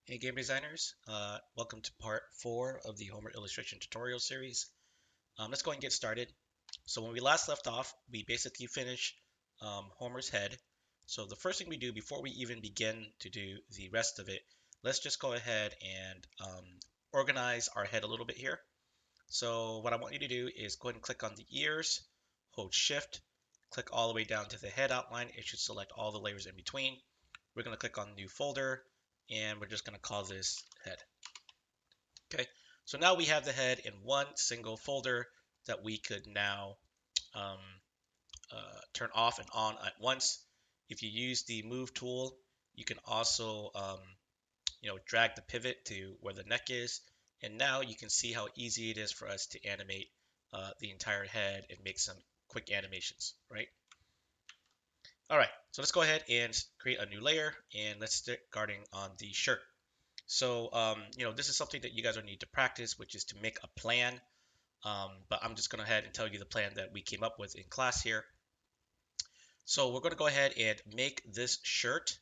Hey game designers, welcome to part 4 of the Homer illustration tutorial series. Let's go and get started. So when we last left off, we basically finished Homer's head. So the first thing we do before we even begin to do the rest of it, let's just go ahead and organize our head a little bit here. So what I want you to do is go ahead and click on the ears, hold shift, click all the way down to the head outline. It should select all the layers in between. We're going to click on new folder and we're just going to call this head. Okay, so now we have the head in one single folder that we could now um, turn off and on at once. If you use the move tool, you can also drag the pivot to where the neck is, and now you can see how easy it is for us to animate the entire head and make some quick animations, right? All right, so let's go ahead and create a new layer, and let's start starting on the shirt. So, this is something that you guys will need to practice, which is to make a plan. But I'm just going to go ahead and tell you the plan that we came up with in class here. So we're going to go ahead and make this shirt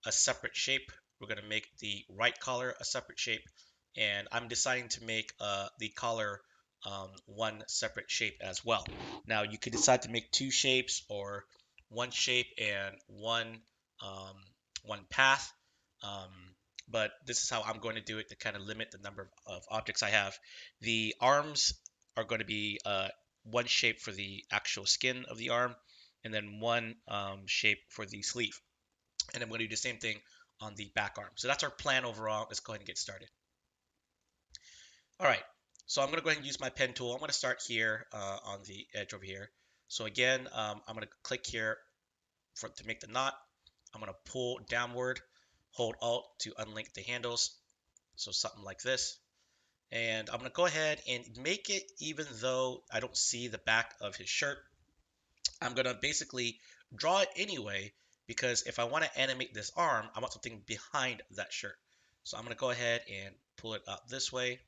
a separate shape. We're going to make the right collar a separate shape. And I'm deciding to make the collar one separate shape as well. Now you could decide to make two shapes or one shape and um, one path. Um, but this is how I'm going to do it to kind of limit the number of objects I have. The arms are going to be one shape for the actual skin of the arm, and then one shape for the sleeve. And I'm going to do the same thing on the back arm. So that's our plan overall. Let's go ahead and get started. All right, so I'm going to go ahead and use my pen tool. I'm going to start here on the edge over here. So again, I'm going to click here to make the knot. I'm going to pull downward, hold Alt to unlink the handles. So something like this. And I'm going to go ahead and make it even though I don't see the back of his shirt. I'm going to basically draw it anyway because if I want to animate this arm, I want something behind that shirt. So I'm going to go ahead and pull it out this way.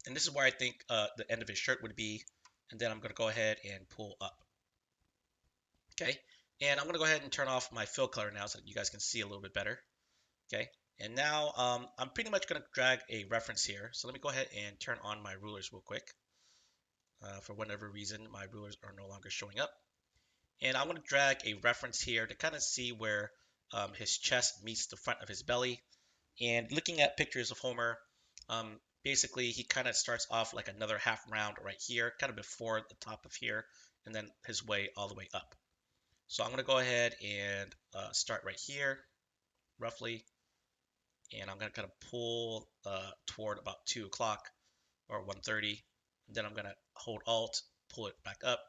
And this is where I think the end of his shirt would be. And then I'm going to go ahead and pull up. Okay. And I'm going to go ahead and turn off my fill color now so that you guys can see a little bit better. Okay. And now I'm pretty much going to drag a reference here. So let me go ahead and turn on my rulers real quick. For whatever reason, my rulers are no longer showing up. And I'm going to drag a reference here to kind of see where his chest meets the front of his belly. And looking at pictures of Homer, basically he kind of starts off like another half round right here, kind of before the top of here, and then his way all the way up. So I'm going to go ahead and start right here, roughly, and I'm going to kind of pull toward about 2 o'clock or 1:30. Then I'm going to hold Alt, pull it back up,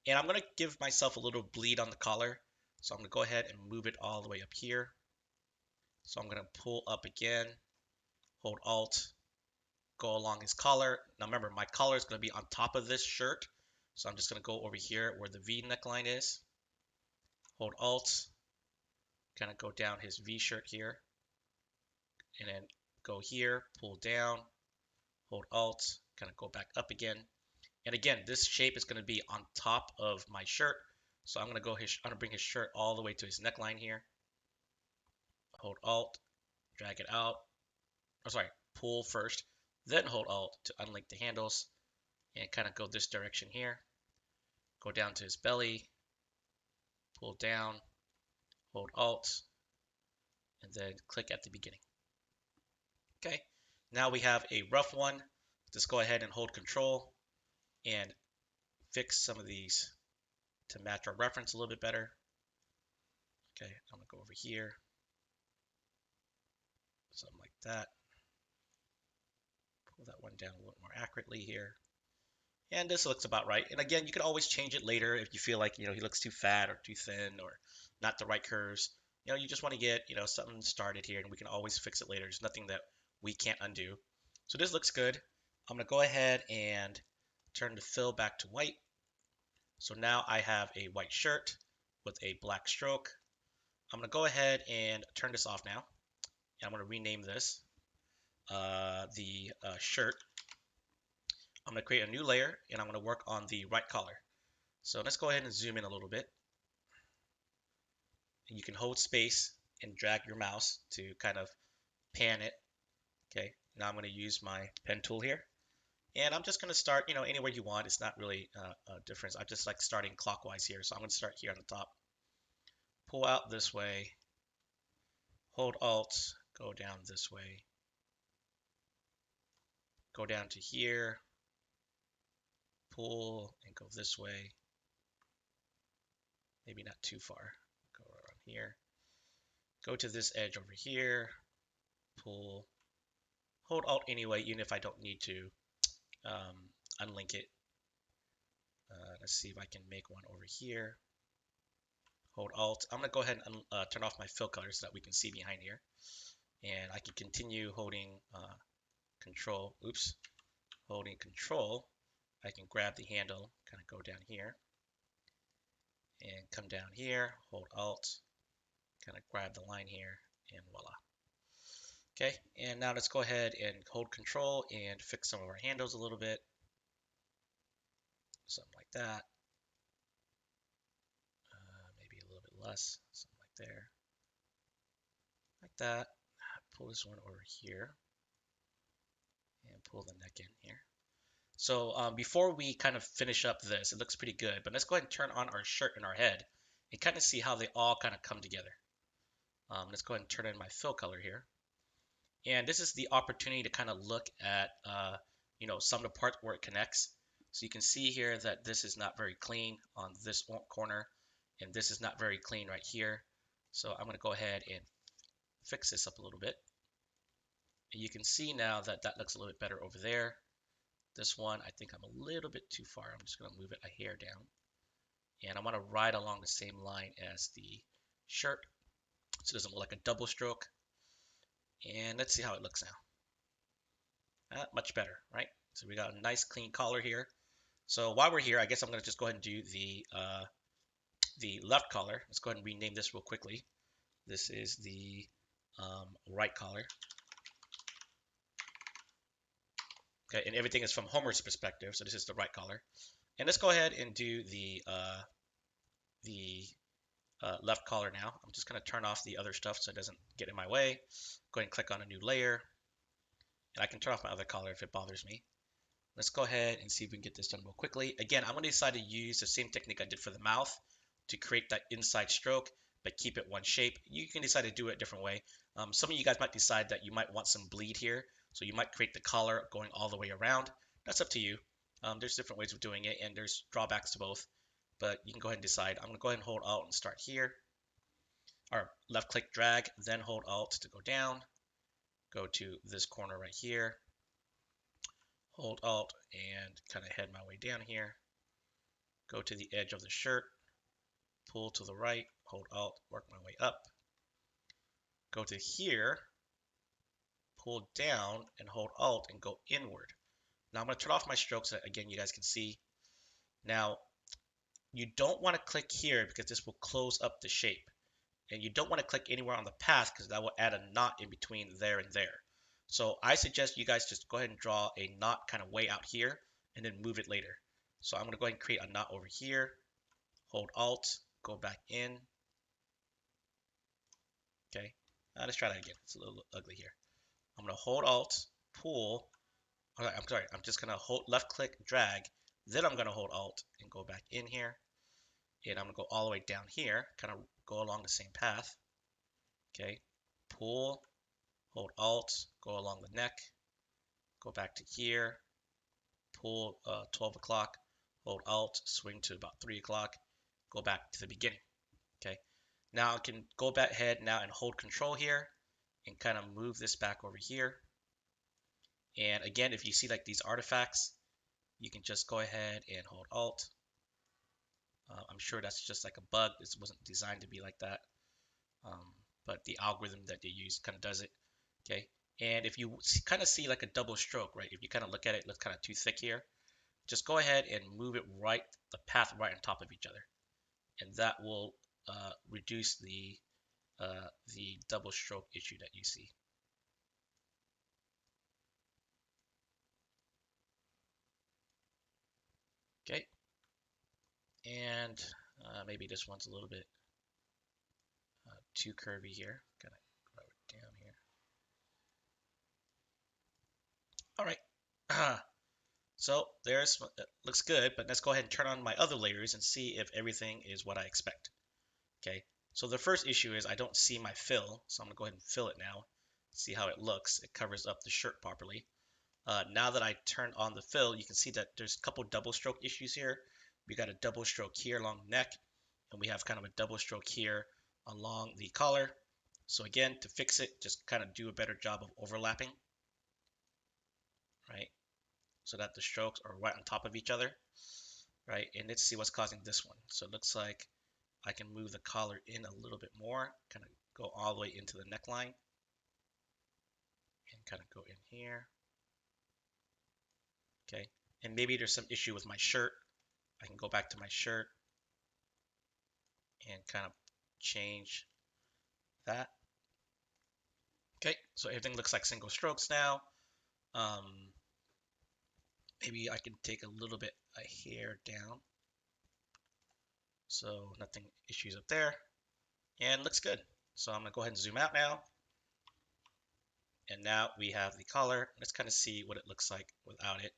and I'm going to give myself a little bleed on the collar. So I'm going to go ahead and move it all the way up here. So I'm going to pull up again, hold Alt, go along his collar. Now remember, my collar is going to be on top of this shirt. So I'm just going to go over here where the V neckline is, hold Alt, kind of go down his V shirt here, and then go here, pull down, hold Alt, kind of go back up again. And again, this shape is going to be on top of my shirt. So I'm going to bring his shirt all the way to his neckline here. Hold Alt, drag it out. Oh, sorry, pull first, then hold Alt to unlink the handles and kind of go this direction here. Go down to his belly, pull down, hold Alt, and then click at the beginning. Okay, now we have a rough one. Just go ahead and hold Control and fix some of these to match our reference a little bit better. Okay, I'm gonna go over here, something like that. Pull that one down a little more accurately here. And this looks about right. And again, you can always change it later if you feel like, he looks too fat or too thin or not the right curves. You just want to get, something started here and we can always fix it later. There's nothing that we can't undo. So this looks good. I'm going to go ahead and turn the fill back to white. So now I have a white shirt with a black stroke. I'm going to go ahead and turn this off now. And I'm going to rename this the shirt. I'm going to create a new layer and I'm going to work on the right collar. So let's go ahead and zoom in a little bit. And you can hold space and drag your mouse to kind of pan it. Okay, now I'm going to use my pen tool here. And I'm just going to start, anywhere you want. It's not really a difference. I just like starting clockwise here. So I'm going to start here on the top. Pull out this way. Hold Alt. Go down this way. Go down to here. Pull and go this way. Maybe not too far. Go around here. Go to this edge over here. Pull. Hold Alt anyway, even if I don't need to unlink it. Let's see if I can make one over here. Hold Alt. I'm going to go ahead and turn off my fill color so that we can see behind here. And I can continue holding Control. Oops. Holding Control. I can grab the handle, kind of go down here. And come down here, hold Alt, kind of grab the line here, and voila. Okay, and now let's go ahead and hold Control and fix some of our handles a little bit. Something like that. Maybe a little bit less, something like there. Like that. Pull this one over here. And pull the neck in here. So before we kind of finish up this, it looks pretty good, but let's go ahead and turn on our shirt and our head and kind of see how they all kind of come together. Let's go ahead and turn in my fill color here. And this is the opportunity to kind of look at, some of the parts where it connects. So you can see here that this is not very clean on this corner, and this is not very clean right here. So I'm going to go ahead and fix this up a little bit. And you can see now that that looks a little bit better over there. This one, I think I'm a little bit too far. I'm just going to move it a hair down. And I want to ride along the same line as the shirt, so it doesn't look like a double stroke. And let's see how it looks now. Much better, right? So we got a nice clean collar here. So while we're here, I guess I'm going to just go ahead and do the left collar. Let's go ahead and rename this real quickly. This is the right collar. Okay, and everything is from Homer's perspective, so this is the right collar. And let's go ahead and do the left collar now. I'm just going to turn off the other stuff so it doesn't get in my way. Go ahead and click on a new layer. And I can turn off my other collar if it bothers me. Let's go ahead and see if we can get this done real quickly. Again, I'm going to decide to use the same technique I did for the mouth to create that inside stroke, but keep it one shape. You can decide to do it a different way. Some of you guys might decide that you might want some bleed here. So you might create the collar going all the way around. That's up to you. There's different ways of doing it, and there's drawbacks to both. But you can go ahead and decide. I'm going to go ahead and hold Alt and start here. Or left click drag, then hold Alt to go down. Go to this corner right here. Hold Alt and kind of head my way down here. Go to the edge of the shirt. Pull to the right. Hold Alt, work my way up. Go to here. Pull down and hold Alt and go inward. Now I'm going to turn off my strokes so that, again, you guys can see. Now, you don't want to click here because this will close up the shape. And you don't want to click anywhere on the path because that will add a knot in between there and there. So I suggest you guys just go ahead and draw a knot kind of way out here and then move it later. So I'm going to go ahead and create a knot over here. Hold Alt, go back in. Okay, let's try that again. It's a little ugly here. I'm going to hold Alt, pull. I'm sorry, I'm just going to hold left click, drag. Then I'm going to hold Alt and go back in here. And I'm going to go all the way down here, kind of go along the same path. Okay, pull, hold Alt, go along the neck, go back to here, pull 12 o'clock, hold Alt, swing to about 3 o'clock, go back to the beginning. Okay, now I can go back ahead now and hold Control here and kind of move this back over here. And again, if you see like these artifacts, you can just go ahead and hold Alt. I'm sure that's just like a bug. This wasn't designed to be like that. But the algorithm that they use kind of does it. Okay, and if you kind of see like a double stroke, right? If you kind of look at it, it looks kind of too thick here. Just go ahead and move it right, the path right on top of each other, and that will reduce the double stroke issue that you see. Okay, and maybe this one's a little bit too curvy here. Gotta grow it down here. All right. So there's, it looks good, but let's go ahead and turn on my other layers and see if everything is what I expect. Okay, so the first issue is I don't see my fill, so I'm gonna go ahead and fill it now. See how it looks. It covers up the shirt properly. Now that I turned on the fill, you can see that there's a couple double stroke issues here. We got a double stroke here along the neck, and we have kind of a double stroke here along the collar. So again, to fix it, just kind of do a better job of overlapping, right? So that the strokes are right on top of each other, right? And let's see what's causing this one. So it looks like I can move the collar in a little bit more, kind of go all the way into the neckline, and kind of go in here, okay? And maybe there's some issue with my shirt. I can go back to my shirt and kind of change that. Okay, so everything looks like single strokes now. Um, Maybe I can take a little bit a hair down. So nothing issues up there. And looks good. So I'm gonna go ahead and zoom out now. And now we have the collar. Let's kind of see what it looks like without it.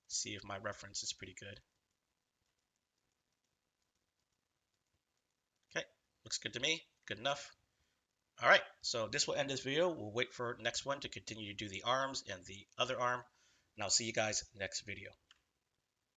See if my reference is pretty good. Okay, looks good to me. Good enough. All right, so this will end this video. We'll wait for next one to continue to do the arms and the other arm. And I'll see you guys next video.